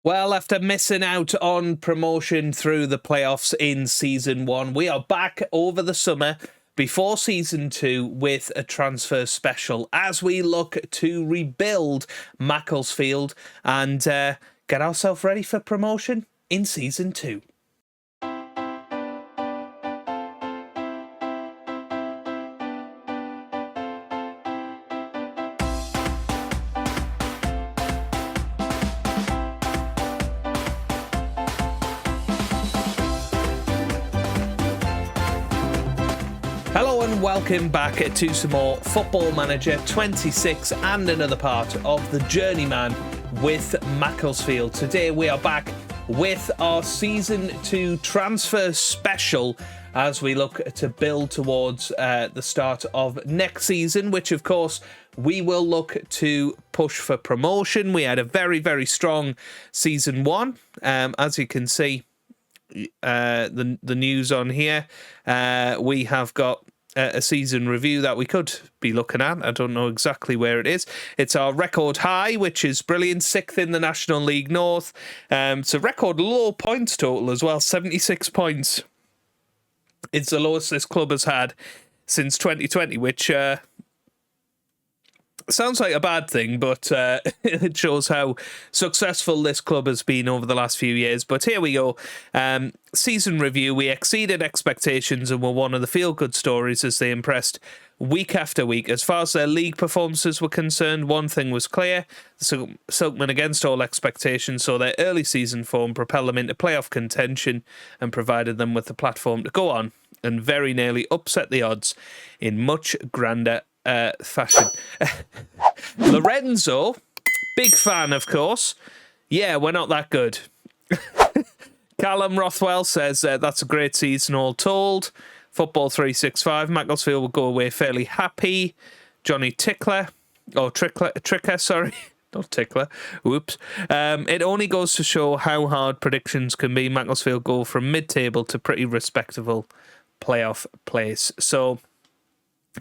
Well, after missing out on promotion through the playoffs in Season 1, we are back over the summer before Season 2 with a transfer special as we look to rebuild Macclesfield and get ourselves ready for promotion in Season 2. Hello and welcome back to some more Football Manager 26 and another part of the Journeyman with Macclesfield. Today we are back with our Season 2 transfer special as we look to build towards the start of next season, which of course we will look to push for promotion. We had a very, very strong Season 1, as you can see. The news on here. We have got a season review that we could be looking at. I don't know exactly where it is. It's our record high, which is brilliant, 6th in the National League North. It's a record low points total as well, 76 points. It's the lowest this club has had since 2020, which sounds like a bad thing, but it shows how successful this club has been over the last few years. But here we go. Season review. We exceeded expectations and were one of the feel-good stories as they impressed week after week. As far as their league performances were concerned, one thing was clear. The Silkmen, against all expectations, saw their early season form propel them into playoff contention and provided them with the platform to go on and very nearly upset the odds in much grander fashion. Lorenzo, big fan, of course. Yeah, we're not that good. Callum Rothwell says that's a great season all told. Football 365, Macclesfield will go away fairly happy. Johnny Tricker, sorry. Not Tickler. Whoops. It only goes to show how hard predictions can be. Macclesfield go from mid-table to pretty respectable playoff place. So,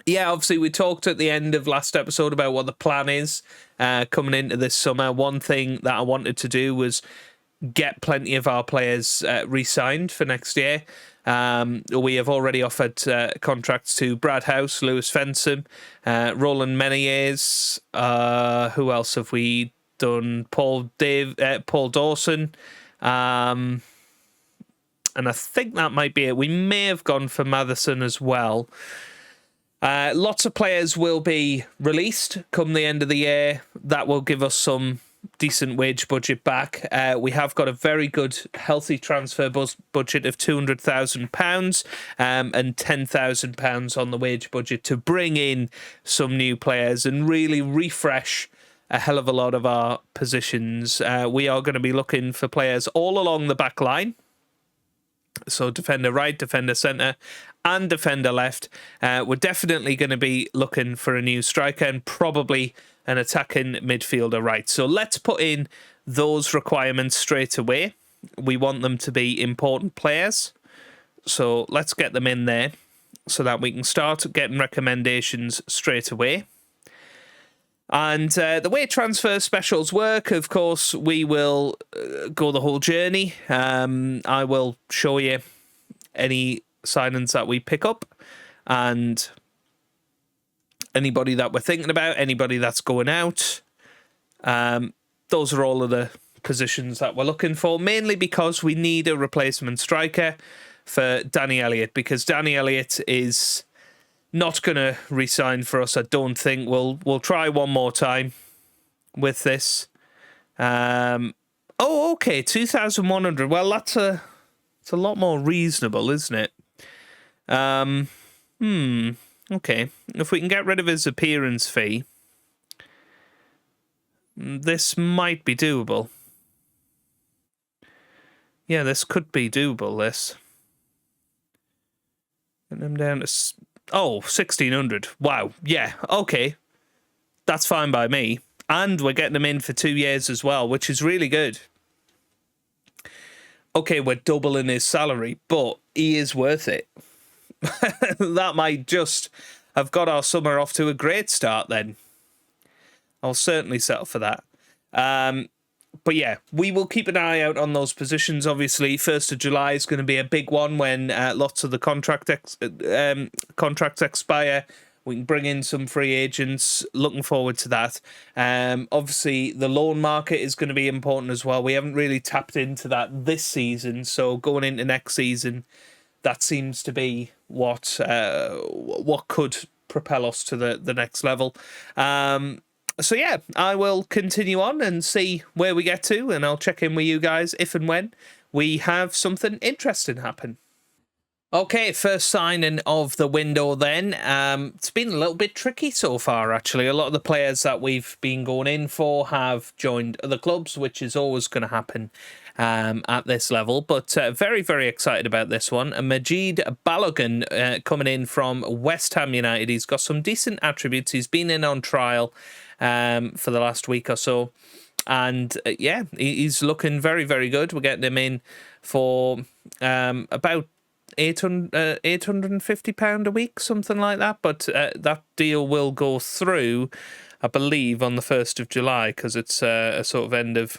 yeah, obviously we talked at the end of last episode about what the plan is coming into this summer. One thing that I wanted to do was get plenty of our players re-signed for next year. We have already offered contracts to Brad House, Lewis Fensom, Roland Menayes. Who else have we done? Paul Dawson. And I think that might be it. We may have gone for Matheson as well. Lots of players will be released come the end of the year. That will give us some decent wage budget back. We have got a very good, healthy transfer budget of £200,000 and £10,000 on the wage budget to bring in some new players and really refresh a hell of a lot of our positions. We are going to be looking for players all along the back line. So defender right, defender centre and defender left. We're definitely going to be looking for a new striker and probably an attacking midfielder right. So let's put in those requirements straight away. We want them to be important players. So let's get them in there so that we can start getting recommendations straight away. And the way transfer specials work, of course, we will go the whole journey. I will show you any signings that we pick up and anybody that we're thinking about, anybody that's going out. Those are all of the positions that we're looking for, mainly because we need a replacement striker for Danny Elliott, because Danny Elliott is not going to re-sign for us, I don't think. We'll try one more time with this. Okay, 2,100. Well, it's a lot more reasonable, isn't it? Okay. If we can get rid of his appearance fee, this might be doable. Yeah, this could be doable, this. Get them down to... 1,600. Wow. Yeah, okay. That's fine by me. And we're getting them in for 2 years as well, which is really good. Okay, we're doubling his salary, but he is worth it. That might just have got our summer off to a great start then. I'll certainly settle for that. But yeah, we will keep an eye out on those positions. Obviously, 1st of July is going to be a big one when lots of the contracts expire. We can bring in some free agents. Looking forward to that. Obviously, the loan market is going to be important as well. We haven't really tapped into that this season. So going into next season, that seems to be what could propel us to the next level. So yeah, I will continue on and see where we get to, and I'll check in with you guys if and when we have something interesting happen. Okay, first signing of the window then. It's been a little bit tricky so far, actually. A lot of the players that we've been going in for have joined other clubs, which is always going to happen at this level. But very, very excited about this one. Majid Balogun coming in from West Ham United. He's got some decent attributes. He's been in on trial for the last week or so. And yeah, he's looking very, very good. We're getting him in for about £850 a week, something like that. But that deal will go through, I believe, on the 1st of July because it's a sort of end of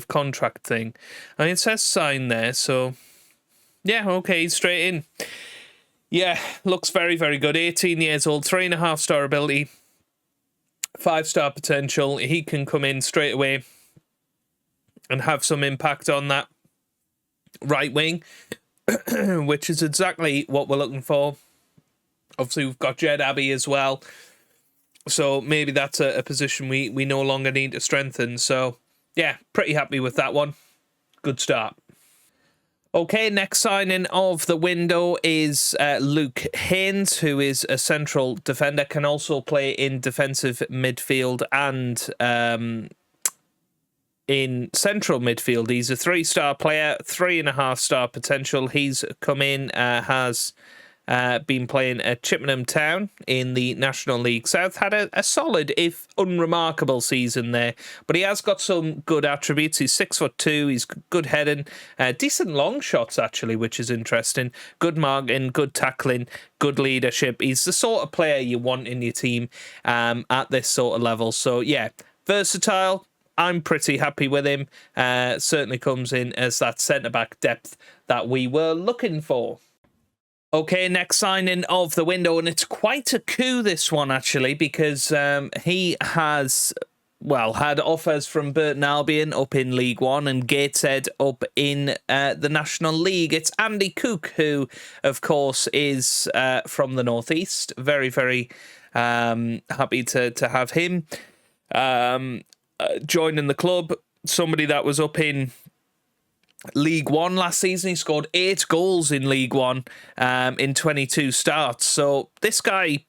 contract thing. I mean, it says sign there, so yeah, okay, straight in. Yeah, looks very, very good. 18 years old, 3.5-star ability, 5-star potential. He can come in straight away and have some impact on that right wing, which is exactly what we're looking for. Obviously, we've got Jed Abbey as well, so maybe that's a position we no longer need to strengthen. So yeah, pretty happy with that one. Good start. Okay, next signing of the window is Luke Haynes, who is a central defender, can also play in defensive midfield and in central midfield. He's a 3-star player, 3.5-star potential. He's come in, has been playing at Chippenham Town in the National League South. Had a solid, if unremarkable, season there, but he has got some good attributes. He's 6'2", he's good heading, decent long shots actually, which is interesting. Good marking, good tackling, good leadership. He's the sort of player you want in your team at this sort of level. So yeah, versatile. I'm pretty happy with him. Certainly comes in as that centre-back depth that we were looking for. Okay, next signing of the window, and it's quite a coup, this one, actually, because he has, well, had offers from Burton Albion up in League One and Gateshead up in the National League. It's Andy Cook, who, of course, is from the Northeast. Very, very happy to have him joining the club. Somebody that was up in League One last season. He scored 8 goals in League One in 22 starts. So this guy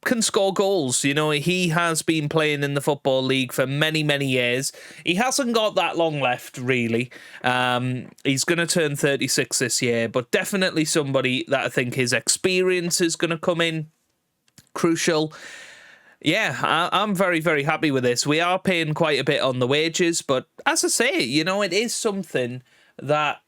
can score goals. You know, he has been playing in the Football League for many, many years. He hasn't got that long left, really. He's going to turn 36 this year, but definitely somebody that I think his experience is going to come in crucial. Yeah, I'm very, very happy with this. We are paying quite a bit on the wages, but as I say, you know, it is something that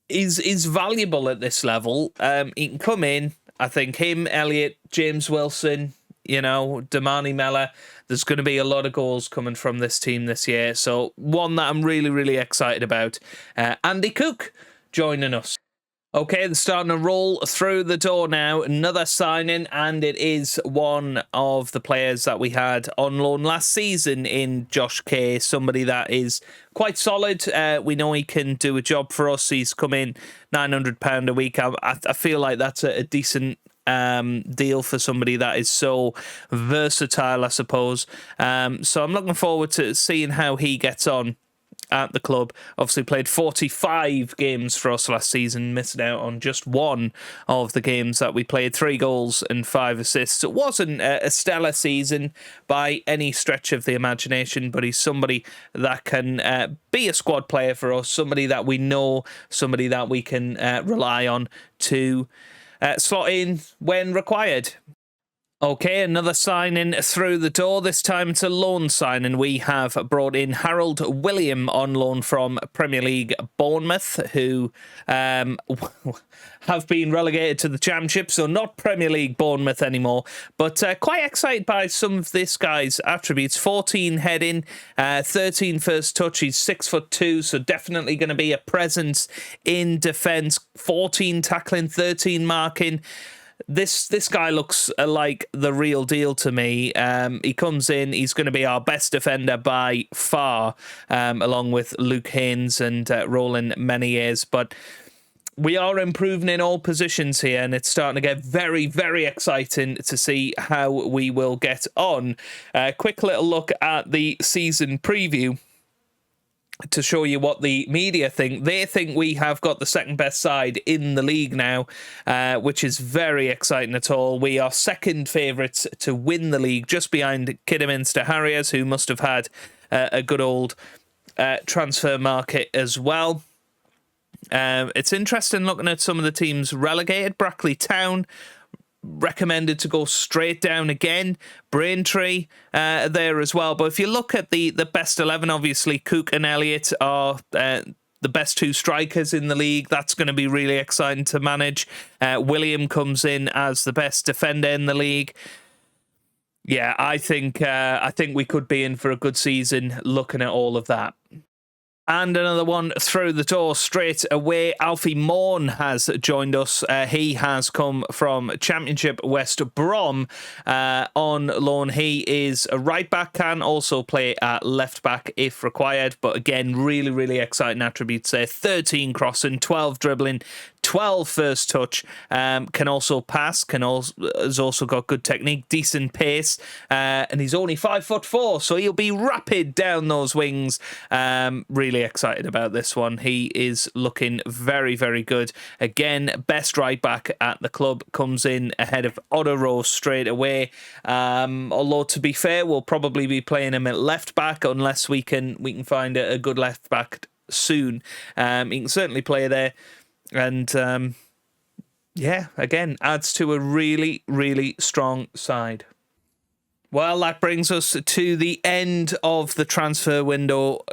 is valuable at this level. He can come in. I think him, Elliott, James Wilson, you know, Damani Mella. There's going to be a lot of goals coming from this team this year. So one that I'm really, really excited about. Andy Cook joining us. Okay, they're starting to roll through the door now. Another signing, and it is one of the players that we had on loan last season in Josh Kay, somebody that is quite solid. We know he can do a job for us. He's come in £900 a week. I feel like that's a decent deal for somebody that is so versatile, I suppose. So I'm looking forward to seeing how he gets on at the club. Obviously played 45 games for us last season, missing out on just one of the games that we played. 3 goals and 5 assists. It wasn't a stellar season by any stretch of the imagination, but he's somebody that can be a squad player for us, somebody that we know, somebody that we can rely on to slot in when required. Okay, another signing through the door. This time it's a loan signing. We have brought in Harold William on loan from Premier League Bournemouth, who have been relegated to the Championship, so not Premier League Bournemouth anymore. But quite excited by some of this guy's attributes. 14 heading, 13 first touch. He's 6'2", so definitely going to be a presence in defence. 14 tackling, 13 marking. This guy looks like the real deal to me. He comes in, he's going to be our best defender by far, along with Luke Haynes and Roland Menier's. But we are improving in all positions here, and it's starting to get very, very exciting to see how we will get on. Quick little look at the season preview to show you what the media think. They think we have got the second best side in the league now, which is very exciting at all. We are second favourites to win the league, just behind Kidderminster Harriers, who must have had a good old transfer market as well. It's interesting looking at some of the teams relegated. Brackley Town recommended to go straight down again. Braintree there as well. But if you look at the best 11, obviously Cook and Elliott are the best two strikers in the league. That's going to be really exciting to manage. William comes in as the best defender in the league. Yeah, I think we could be in for a good season looking at all of that. And another one through the door straight away. Alfie Morn has joined us. He has come from Championship West Brom on loan. He is a right back, can also play at left back if required. But again, really, really exciting attributes there. 13 crossing, 12 dribbling, 12 first touch, can also pass, has also got good technique, decent pace, and he's only 5'4", so he'll be rapid down those wings. Really excited about this one. He is looking very, very good. Again, best right back at the club, comes in ahead of Otto straight away. Although to be fair, we'll probably be playing him at left back unless we can find a good left back soon. He can certainly play there. And, yeah, again, adds to a really, really strong side. Well, that brings us to the end of the transfer window.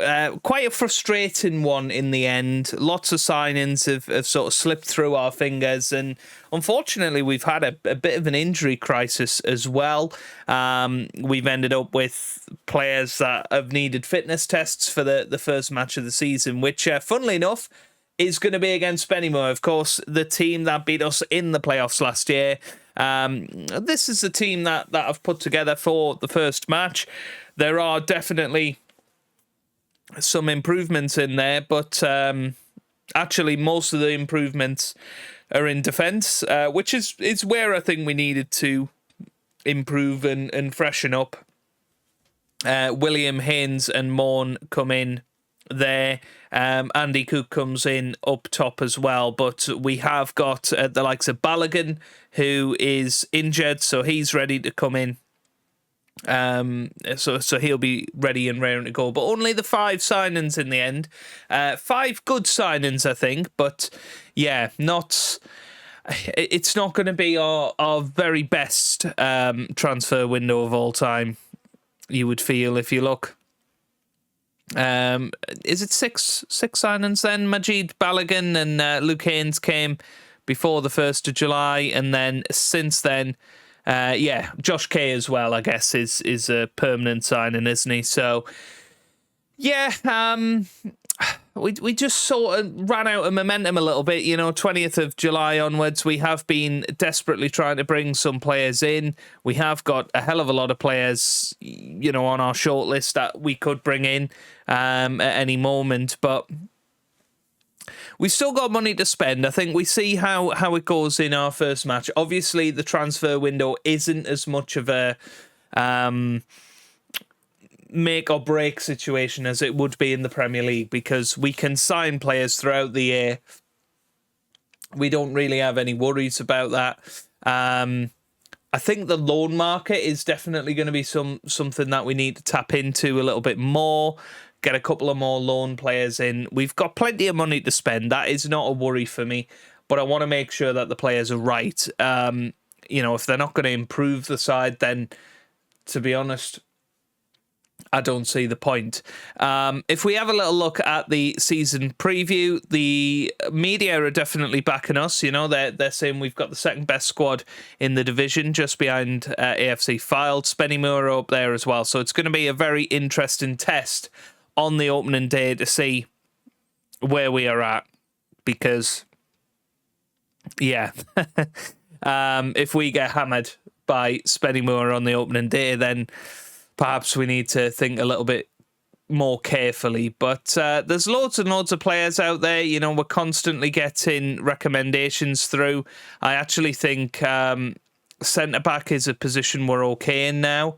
Quite a frustrating one in the end. Lots of signings have sort of slipped through our fingers. And unfortunately, we've had a bit of an injury crisis as well. We've ended up with players that have needed fitness tests for the first match of the season, which, funnily enough, is going to be against Spennymoor, of course, the team that beat us in the playoffs last year. This is the team that I've put together for the first match. There are definitely some improvements in there, but actually most of the improvements are in defence, which is where I think we needed to improve and freshen up. William, Haynes and Morn come in there. Andy Cook comes in up top as well, but we have got the likes of Balogun, who is injured, so he's ready to come in. So he'll be ready and raring to go. But only the 5 signings in the end. 5 good signings, I think, but yeah, it's not going to be our very best transfer window of all time, you would feel if you look. Is it six signings then? Majid Balogun and Luke Haynes came before the 1st of July, and then since then, Josh Kay as well, I guess, is a permanent signing, isn't he? So, yeah, we just sort of ran out of momentum a little bit. 20th of July onwards, we have been desperately trying to bring some players in. We have got a hell of a lot of players, on our shortlist that we could bring in at any moment, but we've still got money to spend. I think we see how it goes in our first match. Obviously, the transfer window isn't as much of a make or break situation as it would be in the Premier League, because we can sign players throughout the year. We don't really have any worries about that. I think the loan market is definitely going to be something that we need to tap into a little bit more. Get a couple of more loan players in. We've got plenty of money to spend. That is not a worry for me, but I want to make sure that the players are right. if they're not going to improve the side, then to be honest, I don't see the point. If we have a little look at the season preview, the media are definitely backing us. They're saying we've got the second best squad in the division, just behind AFC Fylde. Spennymoor are up there as well. So it's going to be a very interesting test on the opening day to see where we are at. Because, yeah, if we get hammered by Spennymoor on the opening day, then perhaps we need to think a little bit more carefully. But there's loads and loads of players out there. We're constantly getting recommendations through. I actually think centre-back is a position we're okay in now.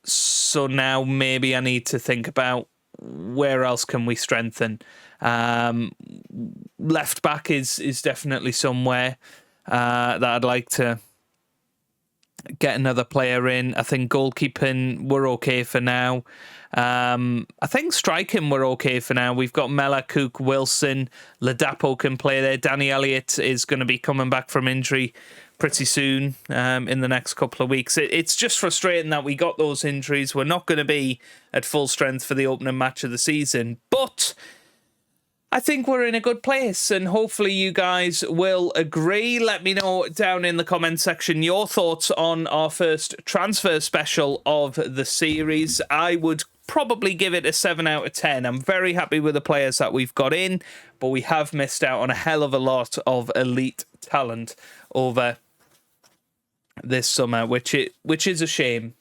So now maybe I need to think about where else can we strengthen. Left-back is definitely somewhere that I'd like to get another player in. I think goalkeeping, we're okay for now. I think striking, we're okay for now. We've got Mella, Cook, Wilson, Ladapo can play there. Danny Elliott is going to be coming back from injury pretty soon in the next couple of weeks. It's just frustrating that we got those injuries. We're not going to be at full strength for the opening match of the season, but I think we're in a good place, and hopefully you guys will agree. Let me know down in the comment section your thoughts on our first transfer special of the series. I would probably give it a 7 out of 10. I'm very happy with the players that we've got in, but we have missed out on a hell of a lot of elite talent over this summer, which is a shame.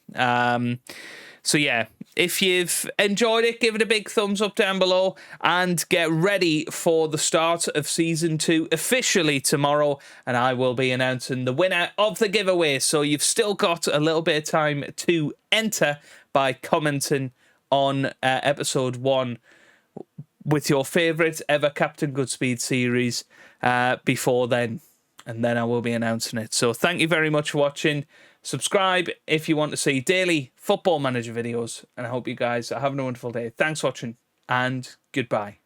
So yeah, if you've enjoyed it, give it a big thumbs up down below and get ready for the start of Season 2 officially tomorrow, and I will be announcing the winner of the giveaway. So you've still got a little bit of time to enter by commenting on Episode 1 with your favourite ever Captain Goodspeed series before then, and then I will be announcing it. So thank you very much for watching. Subscribe if you want to see daily Football Manager videos, and I hope you guys are having a wonderful day. Thanks for watching, and goodbye.